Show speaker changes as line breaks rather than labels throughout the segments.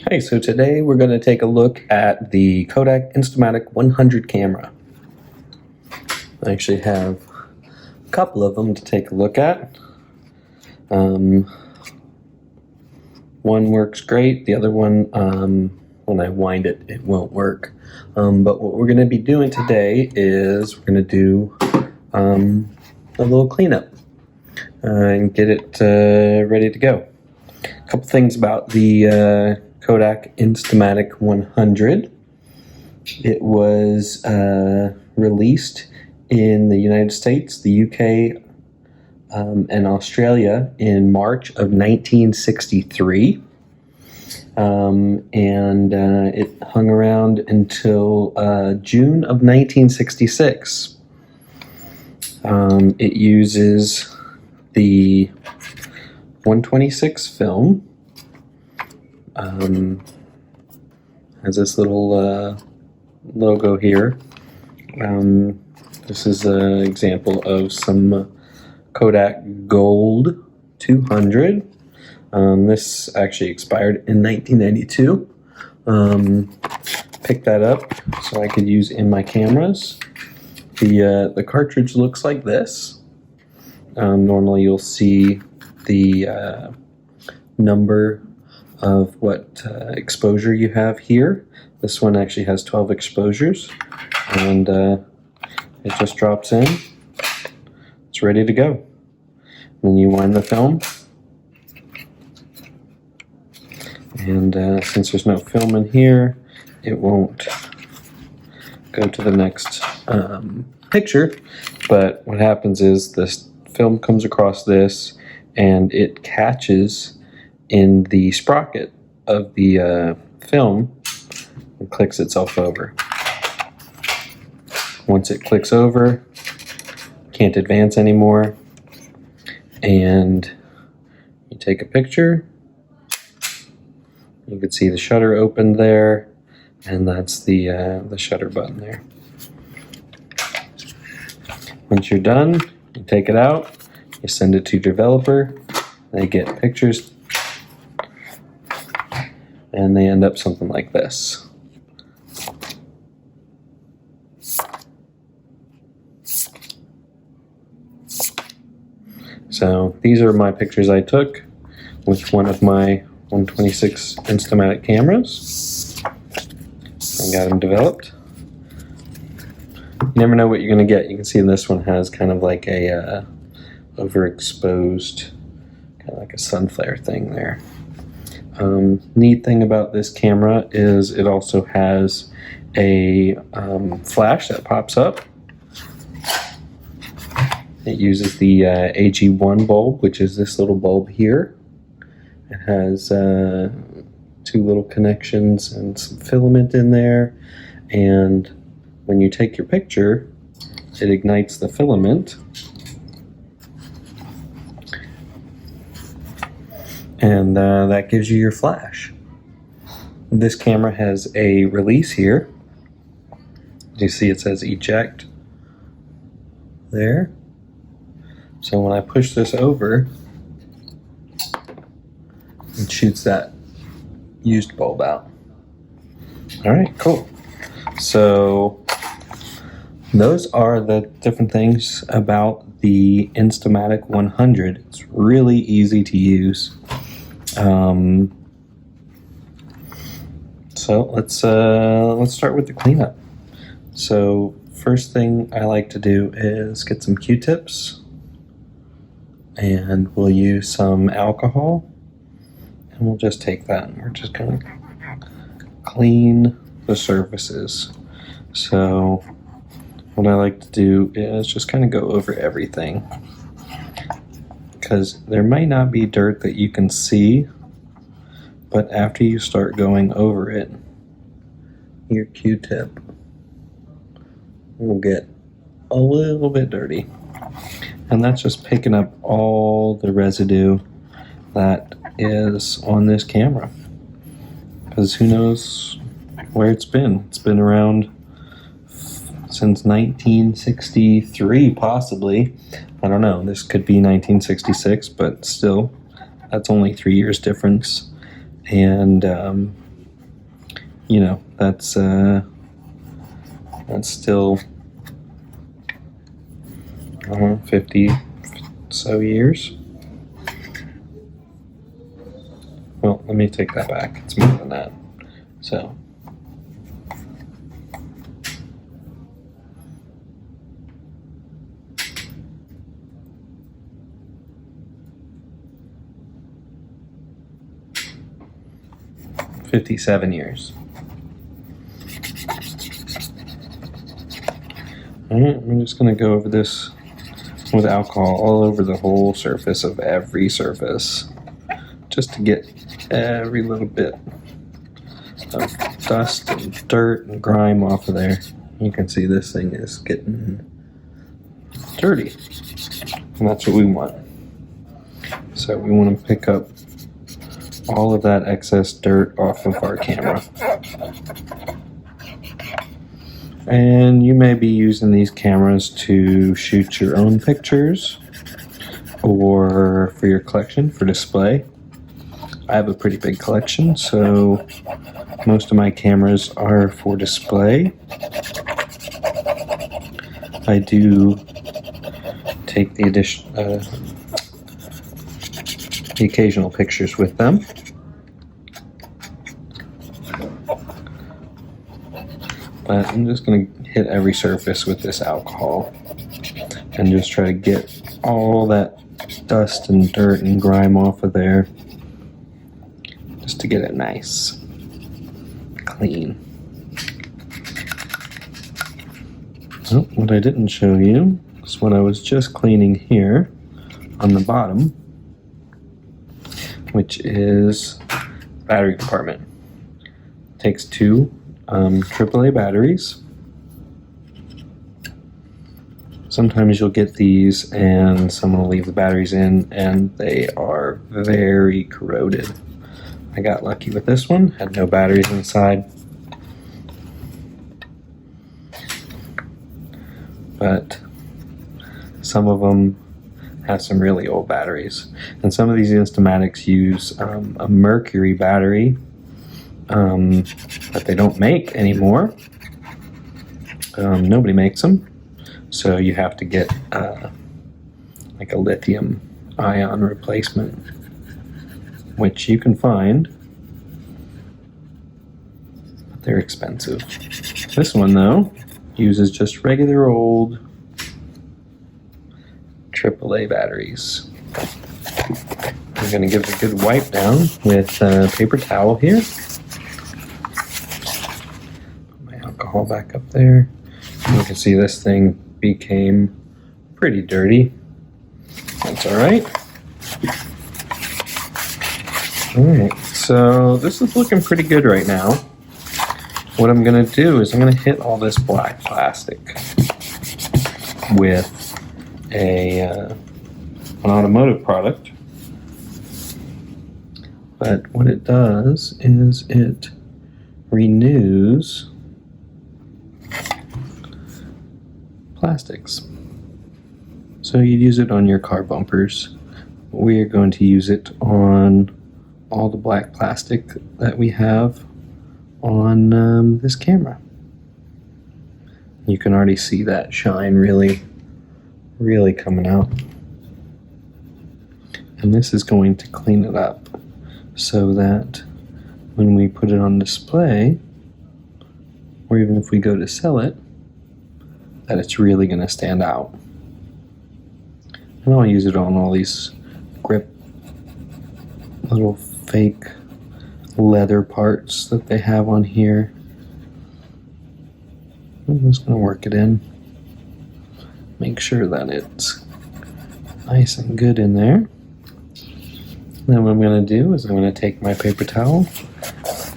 Hey, so today we're going to take a look at the Kodak Instamatic 100 camera. I actually have a couple of them to take a look at. One works great, the other one, when I wind it, it won't work. But what we're going to be doing today is we're going to do a little cleanup and get it ready to go. A couple things about the Kodak Instamatic 100. It was released in the United States, the UK, and Australia in March of 1963. It hung around until June of 1966. It uses the 126 film. Has this little logo here. This is an example of some Kodak Gold 200. This actually expired in 1992. Picked that up so I could use in my cameras. The cartridge looks like this. Normally you'll see the number of what exposure you have here. This one actually has 12 exposures, and it just drops in. It's ready to go. Then you wind the film, and since there's no film in here, it won't go to the next picture. But what happens is this film comes across this, and it catches in the sprocket of the film and clicks itself over. Once it clicks over, can't advance anymore, and you take a picture. You can see the shutter opened there, and that's the shutter button there. Once you're done, you take it out, you send it to your developer, they get pictures, and they end up something like this. So these are my pictures I took with one of my 126 Instamatic cameras. I got them developed. You never know what you're going to get. You can see this one has kind of like a overexposed, kind of like a sun flare thing there. Neat thing about this camera is it also has a flash that pops up. It uses the AG1 bulb, which is this little bulb here. It has two little connections and some filament in there, and when you take your picture, it ignites the filament, and that gives you your flash. This camera has a release here. You see it says eject there. So when I push this over, it shoots that used bulb out. All right, cool. So those are the different things about the Instamatic 100. It's really easy to use. So let's start with the cleanup. So first thing I like to do is get some Q-tips, and we'll use some alcohol, and we'll just take that and we're just going to clean the surfaces. So what I like to do is just kind of go over everything, because there might not be dirt that you can see, but after you start going over it, your Q-tip will get a little bit dirty. And that's just picking up all the residue that is on this camera. Because who knows where it's been. It's been around since 1963, possibly. I don't know. This could be 1966, but still, that's only 3 years difference. And you know, that's still, I don't know, 50 so years. Well, let me take that back. It's more than that. So, $57 years. Alright, I'm just going to go over this with alcohol all over the whole surface of every surface, just to get every little bit of dust and dirt and grime off of there. You can see this thing is getting dirty, and that's what we want. So we want to pick up all of that excess dirt off of our camera. And you may be using these cameras to shoot your own pictures or for your collection for display. I have a pretty big collection, so most of my cameras are for display. I do take the occasional pictures with them. But I'm just going to hit every surface with this alcohol and just try to get all that dust and dirt and grime off of there, just to get it nice, clean. Oh, what I didn't show you is what I was just cleaning here on the bottom, which is the battery compartment. It takes two AAA batteries. Sometimes you'll get these and someone will leave the batteries in and they are very corroded. I got lucky with this one, had no batteries inside. But some of them have some really old batteries. And some of these Instamatics use a mercury battery that they don't make anymore. Nobody makes them, so you have to get like a lithium ion replacement, which you can find, but they're expensive. This one though uses just regular old AAA batteries. I'm going to give it a good wipe down with a paper towel here. Alcohol back up there. You can see this thing became pretty dirty. That's alright. Alright, so this is looking pretty good right now. What I'm going to do is I'm going to hit all this black plastic with an automotive product. But what it does is it renews plastics. So you'd use it on your car bumpers. We are going to use it on all the black plastic that we have on this camera. You can already see that shine really coming out. And this is going to clean it up so that when we put it on display, or even if we go to sell it, that it's really going to stand out. And I'll use it on all these grip little fake leather parts that they have on here. I'm just going to work it in. Make sure that it's nice and good in there. Then what I'm going to do is I'm going to take my paper towel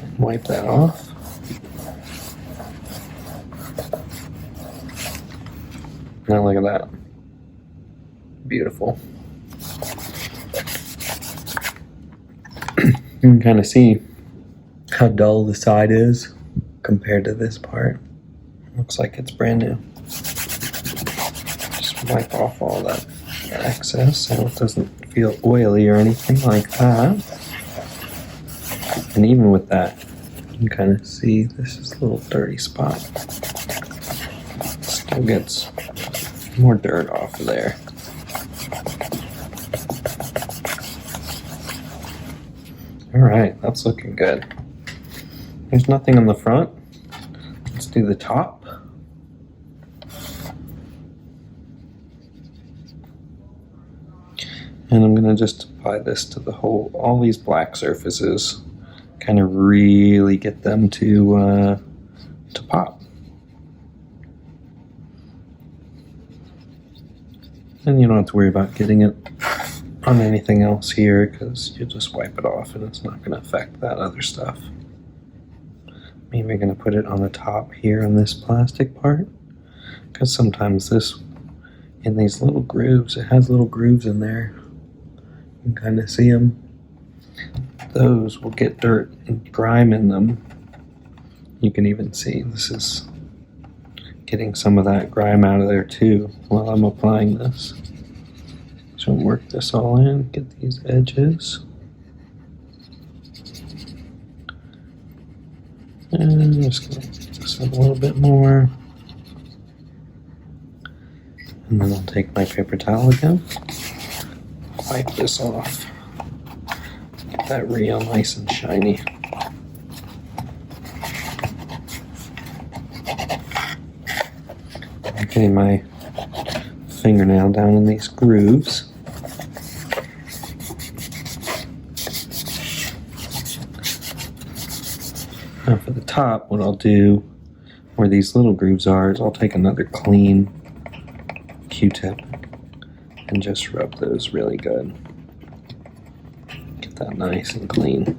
and wipe that off. Now look at that. Beautiful. You can kind of see how dull the side is compared to this part. Looks like it's brand new. Just wipe off all that excess so it doesn't feel oily or anything like that. And even with that You can kind of see this is a little dirty spot. Still gets more dirt off of there. All right, that's looking good. There's nothing on the front. Let's do the top. And I'm gonna just apply this to the whole, all these black surfaces, kind of really get them to pop. And you don't have to worry about getting it on anything else here because you just wipe it off and it's not going to affect that other stuff. Maybe we're going to put it on the top here on this plastic part because sometimes this, in these little grooves, it has little grooves in there. You can kind of see them. Those will get dirt and grime in them. You can even see this is getting some of that grime out of there too while I'm applying this. So work this all in, get these edges. And I'm just going to get this in a little bit more. And then I'll take my paper towel again, wipe this off. Get that real nice and shiny. I'm getting my fingernail down in these grooves. Now for the top, what I'll do where these little grooves are is I'll take another clean Q-tip and just rub those really good. Get that nice and clean.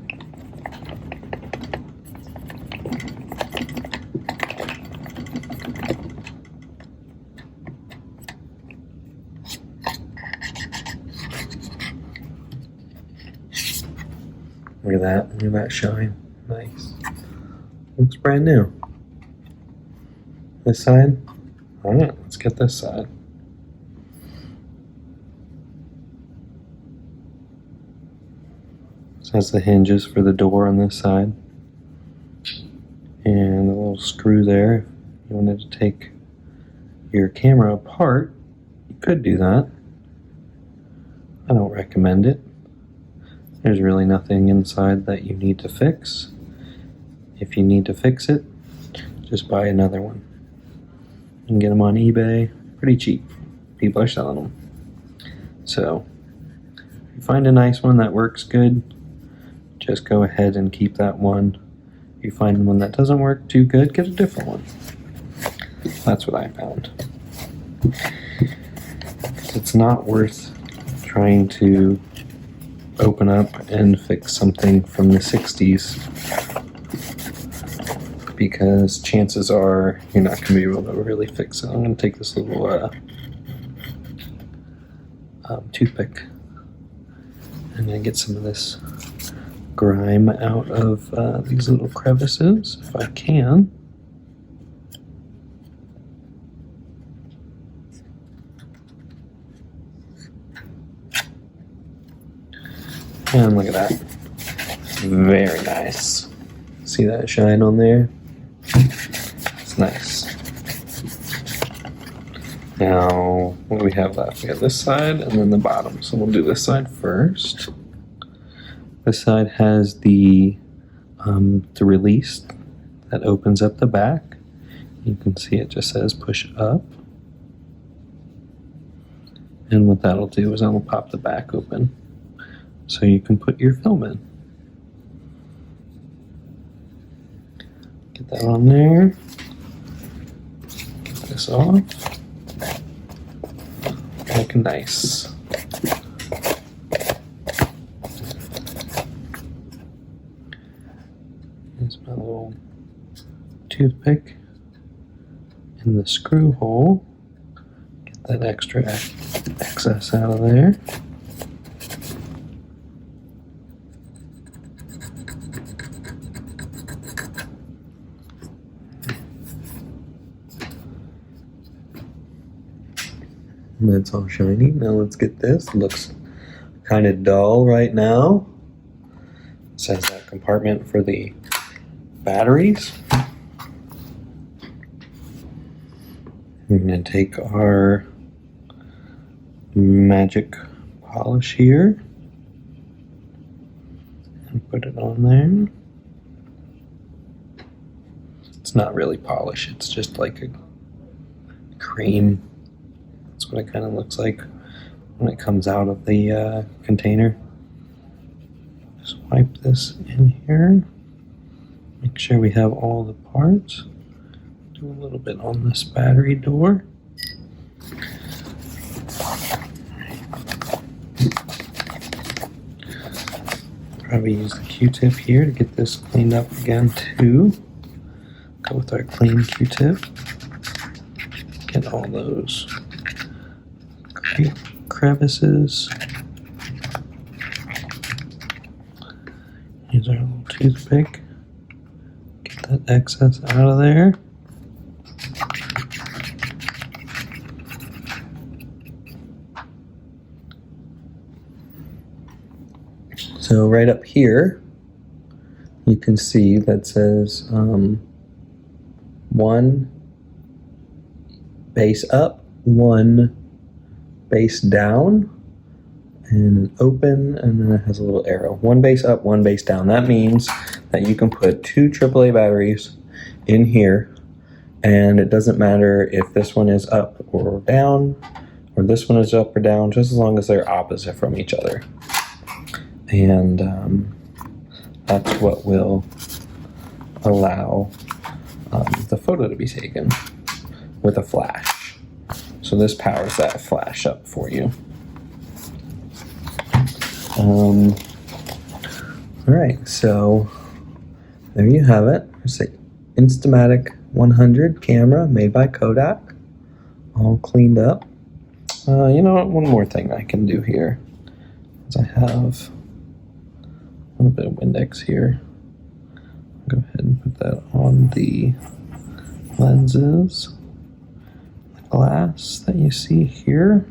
Look at that, look at that shine. Nice. Looks brand new. This side? Alright, let's get this side. This has the hinges for the door on this side. And a little screw there. If you wanted to take your camera apart, you could do that. I don't recommend it. There's really nothing inside that you need to fix. If you need to fix it, just buy another one. You can get them on eBay, pretty cheap. People are selling them. So, if you find a nice one that works good, just go ahead and keep that one. If you find one that doesn't work too good, get a different one. That's what I found. It's not worth trying to open up and fix something from the 60s because chances are you're not going to be able to really fix it. I'm going to take this little toothpick and then get some of this grime out of these little crevices if I can. And look at that. Very nice. See that shine on there? It's nice. Now, what do we have left? We have this side and then the bottom. So we'll do this side first. This side has the release that opens up the back. You can see it just says push up. And what that'll do is that'll pop the back open so you can put your film in. Get that on there. Get this off. Looking nice. Here's my little toothpick in the screw hole. Get that extra excess out of there. That's all shiny. Now let's get this. It looks kind of dull right now. It says that compartment for the batteries. We're going to take our magic polish here and put it on there. It's not really polish, it's just like a cream. That's what it kind of looks like when it comes out of the container. Just wipe this in here. Make sure we have all the parts. Do a little bit on this battery door. Probably use the Q-tip here to get this cleaned up again too. Go with our clean Q-tip. Get all those crevices. Use our little toothpick. Get that excess out of there. So right up here, you can see that says 1 base up, 1 base down, and an open, and then it has a little arrow. 1 base up, 1 base down. That means that you can put 2 AAA batteries in here, and it doesn't matter if this one is up or down, or this one is up or down, just as long as they're opposite from each other. And that's what will allow the photo to be taken with a flash. So this powers that flash up for you. All right, so there you have it. It's the Instamatic 100 camera made by Kodak, all cleaned up. You know what? One more thing I can do here is I have a little bit of Windex here. Go ahead and put that on the lenses, the glass that you see here,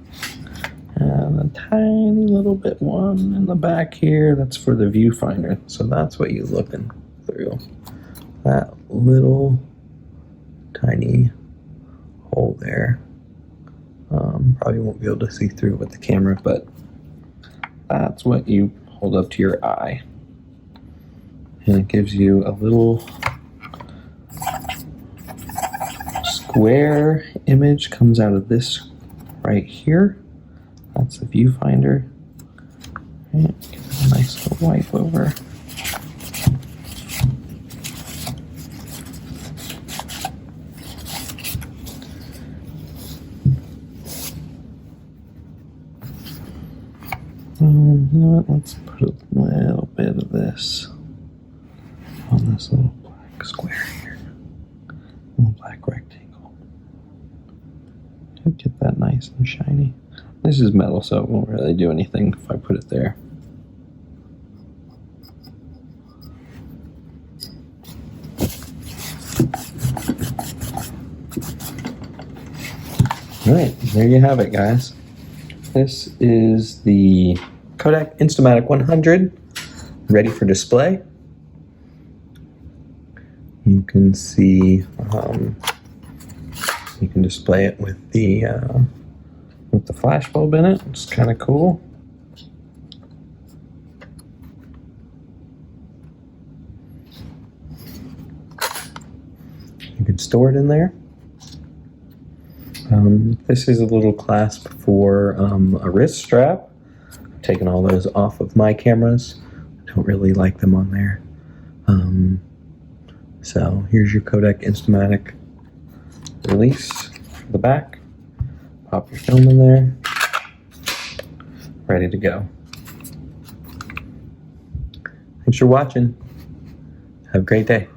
and a tiny little bit one in the back here. That's for the viewfinder. So that's what you're looking through. That little tiny hole there. Probably won't be able to see through with the camera, but that's what you hold up to your eye. And it gives you a little square image, comes out of this right here. That's the viewfinder. Right, give it a nice little wipe over. You know what? Let's put a little bit of this on this little black square here, little black rectangle. Get that nice and shiny. This is metal, so it won't really do anything if I put it there. All right, there you have it, guys. This is the Kodak Instamatic 100, ready for display. You can see, you can display it with the flash bulb in it. It's kind of cool. You can store it in there. This is a little clasp for a wrist strap. I've taken all those off of my cameras. I don't really like them on there. So here's your Kodak Instamatic release for the back. Pop your film in there. Ready to go. Thanks for watching. Have a great day.